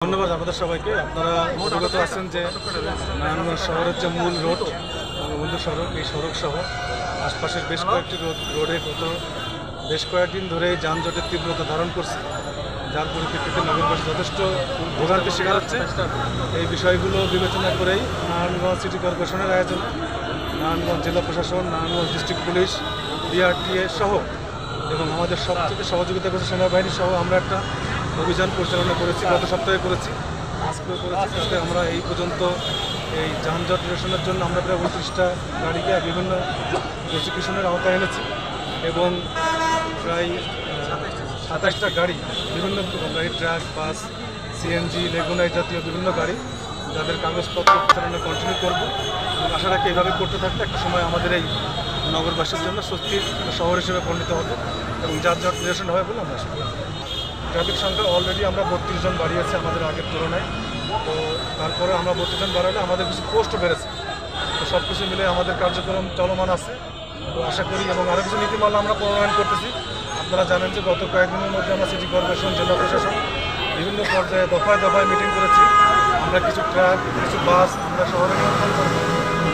ধন্যবাদ আপনাদের সবাইকে। আপনারা অবগত আছেন যে নারায়ণগঞ্জ শহরের যে মূল রোড বঙ্গবন্ধু সড়ক, এই সড়ক সহ আশপাশের বেশ কয়েকটি রোডে বেশ কয়েকদিন ধরে যানজটের তীব্রতা ধারণ করছে, যার পরিপ্রেক্ষিতে নগরবাসী যথেষ্ট ভোগান্তির শিকার হচ্ছে। এই বিষয়গুলো বিবেচনা করেই নারায়ণগঞ্জ সিটি কর্পোরেশনের আয়োজনে নারায়ণগঞ্জ জেলা প্রশাসন, নারায়ণগঞ্জ ডিস্ট্রিক্ট পুলিশ, বিআরটিএ সহ এবং আমাদের সবচেয়ে সহযোগিতা করছে সেনাবাহিনী সহ আমরা একটা অভিযান পরিচালনা করেছি। গত সপ্তাহে করেছি, আজকেও করেছি। আজকে আমরা এই পর্যন্ত এই যানজট নিরসনের জন্য আমরা প্রায় 29টা গাড়িকে বিভিন্ন প্রসিকিউশনের আওতায় এনেছি এবং প্রায় 27টা গাড়ি, বিভিন্ন গাড়ি, ট্রাক, বাস, সিএনজি, লেগুনাই জাতীয় বিভিন্ন গাড়ি, যাদের কাগজপত্র পরিচালনা কন্টিনিউ করবো এবং আশা রাখি এইভাবে করতে থাকলে একটা সময় আমাদের এই নগরবাসীর জন্য স্বস্তির শহর হিসেবে পরিণত হবে এবং যানজট নিরসন হবে বলে আমরা আশা করি। ট্রাফিক সংখ্যা অলরেডি আমরা 32 জন বাড়িয়েছি আমাদের আগের তুলনায়। তো তারপরে আমরা 32 জন বাড়ালে আমাদের কিছু পোস্টও বেড়েছে। তো সব কিছু মিলে আমাদের কার্যক্রম চলমান আছে। তো আশা করি এবং আরও কিছু নীতিমালা আমরা প্রণয়ন করতেছি। আপনারা জানেন যে গত কয়েকদিনের মধ্যে আমরা সিটি কর্পোরেশন, জেলা প্রশাসন বিভিন্ন পর্যায়ে দফায় দফায় মিটিং করেছি। আমরা কিছু ট্রাক, কিছু বাস আমরা শহরে নিয়ন্ত্রণ করব,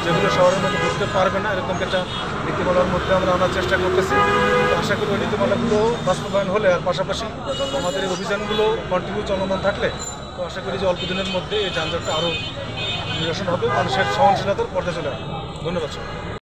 যেগুলো শহরের মধ্যে ঢুকতে পারবে না, এরকম একটা নীতিমালার মধ্যে আমরা আনার চেষ্টা করতেছি। আশা করি ওই নীতিমালাগুলো বাস্তবায়ন হলে আর পাশাপাশি আমাদের এই অভিযানগুলো কন্টিনিউ চলমান থাকলে তো আশা করি যে অল্প দিনের মধ্যে এই যানজটটা আরও নিরসন হবে, মানুষের সহনশীলতার পর্যায়ে চলে আসবে। ধন্যবাদ।